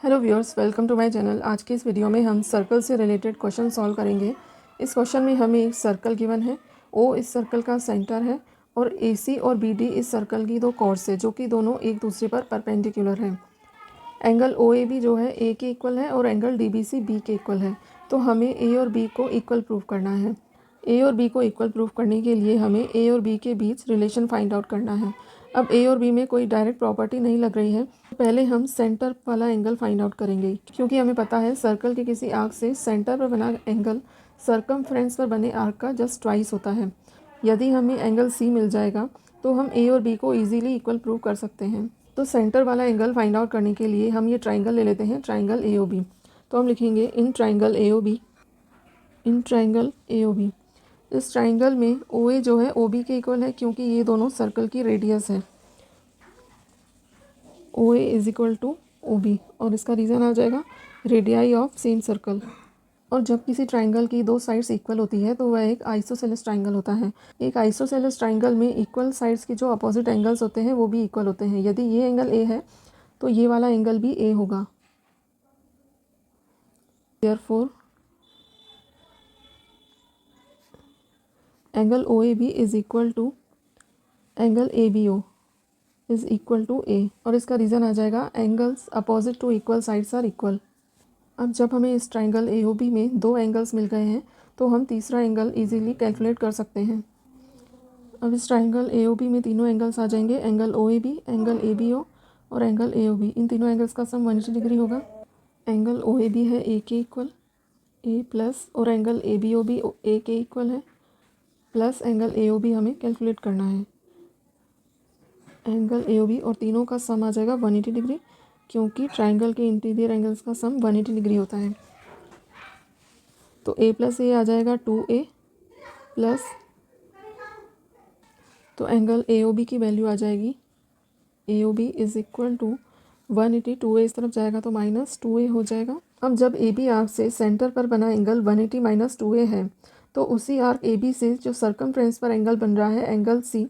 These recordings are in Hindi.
Hello viewers, welcome to my channel. आज के इस वीडियो में हम सर्कल से रिलेटेड क्वेश्चन सॉल्व करेंगे। इस क्वेश्चन में हमें एक सर्कल गिवन है, ओ इस सर्कल का सेंटर है और AC और BD इस सर्कल की दो कॉर्ड्स है जो कि दोनों एक दूसरे पर परपेंडिकुलर हैं। एंगल OAB जो है A के इक्वल है और एंगल DBC B के इक्वल है। तो हमें A और B को इक्वल प्रूव करना है। A और B को इक्वल प्रूव करने के लिए हमें A और B के बीच रिलेशन फाइंड आउट करना है। अब A और B में कोई डायरेक्ट प्रॉपर्टी नहीं लग रही है, पहले हम सेंटर वाला एंगल फाइंड आउट करेंगे, क्योंकि हमें पता है सर्कल के किसी आर्क से सेंटर पर बना एंगल सर्कमफ्रेंस पर बने आर्क का जस्ट ट्वाइस होता है। यदि हमें एंगल C मिल जाएगा तो हम A और B को ईजिली इक्वल प्रूव कर सकते हैं। तो सेंटर वाला एंगल फाइंड आउट करने के लिए हम ये ट्राइंगल ले लेते हैं, ट्राइंगल AOB। तो हम लिखेंगे इन ट्राइंगल AOB। इस ट्राइंगल में OA जो है OB के इक्वल है, क्योंकि ये दोनों सर्कल की रेडियस है। OA is equal to OB और इसका रीज़न आ जाएगा रेडियाई ऑफ सेम सर्कल। और जब किसी ट्राइंगल की दो साइड्स इक्वल होती है तो वह एक आइसोसेलेस ट्राइंगल होता है। एक आइसोसेलेस ट्राइंगल में इक्वल साइड्स के जो अपोजिट एंगल्स होते हैं वो भी इक्वल होते हैं। यदि ये एंगल A है तो ये वाला एंगल भी A होगा। Therefore angle OAB is equal to angle ABO is equal to A और इसका रीज़न आ जाएगा angles opposite to equal sides are equal. अब जब हमें इस ट्राइंगल AOB में दो एंगल्स मिल गए हैं तो हम तीसरा एंगल इजीली कैलकुलेट कर सकते हैं। अब इस ट्राइंगल AOB में तीनों एंगल्स आ जाएंगे, एंगल OAB, एंगल ABO और एंगल AOB। इन तीनों एंगल्स का सम 180 डिग्री होगा। एंगल OAB है A के इक्वल, A प्लस, और एंगल ABO भी A के इक्वल है प्लस एंगल AOB हमें कैलकुलेट करना है। एंगल AOB और तीनों का सम आ जाएगा 180 डिग्री, क्योंकि ट्राइंगल के इंटीरियर एंगल्स का सम 180 डिग्री होता है। तो A प्लस A आ जाएगा 2A प्लस, तो एंगल AOB की वैल्यू आ जाएगी AOB is equal to 180, 2A इस तरफ जाएगा तो माइनस 2A हो जाएगा। अब जब AB आर्क से सेंटर पर बना एंगल 180 माइनस 2A है तो उसी आर्क AB से जो सर्कमफ्रेंस पर एंगल बन रहा है एंगल C,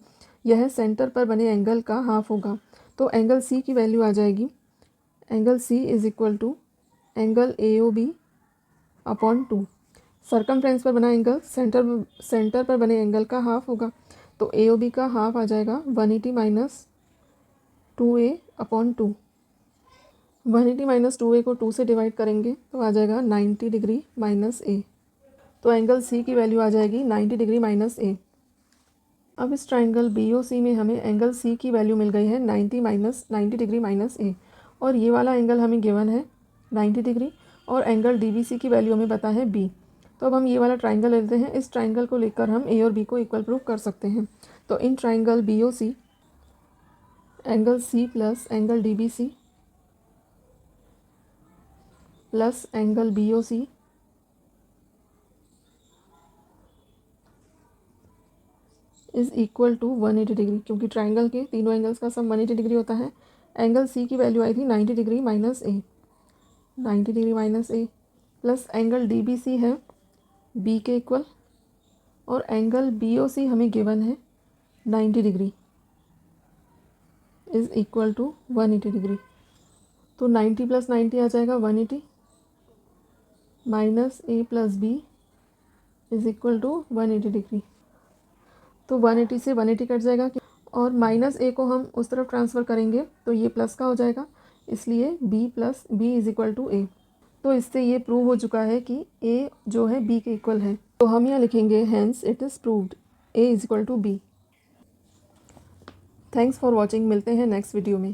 यह सेंटर पर बने एंगल का हाफ होगा। तो एंगल C की वैल्यू आ जाएगी angle C is equal to angle AOB upon 2। Circumference पर बना एंगल सेंटर पर बने एंगल का हाफ होगा, तो AOB का हाफ आ जाएगा 180 minus 2A upon 2। 180 minus 2A को 2 से डिवाइड करेंगे तो आ जाएगा 90 डिग्री माइनस A। तो एंगल C की वैल्यू आ जाएगी 90 डिग्री माइनस A। अब इस ट्राइंगल BOC में हमें एंगल C की वैल्यू मिल गई है 90 डिग्री माइनस A, और ये वाला एंगल हमें गिवन है 90 डिग्री, और एंगल DBC की वैल्यू हमें पता है B। तो अब हम ये वाला ट्राइंगल लेते हैं। इस ट्राइंगल को लेकर हम A और B को इक्वल प्रूव कर सकते हैं। तो in triangle BOC angle C plus angle DBC plus angle BOC is equal to 180 degree, क्योंकि ट्राइंगल के तीनों एंगल्स का सम 180 डिग्री होता है। एंगल C की वैल्यू आई थी 90 degree minus A, 90 degree minus A plus angle DBC है B के इक्वल, और एंगल BOC हमें गिवन है 90 degree is equal to 180 degree. तो 90 प्लस 90 आ जाएगा 180 minus A plus B is equal to 180 degree. तो 180 से 180 कट जाएगा और माइनस A को हम उस तरफ ट्रांसफ़र करेंगे तो ये प्लस का हो जाएगा, इसलिए B plus B is equal to A। तो इससे ये प्रूव हो चुका है कि A जो है B के इक्वल है। तो हम यहाँ लिखेंगे hence it is proved A is equal to B। Thanks for watching. मिलते हैं नेक्स्ट वीडियो में।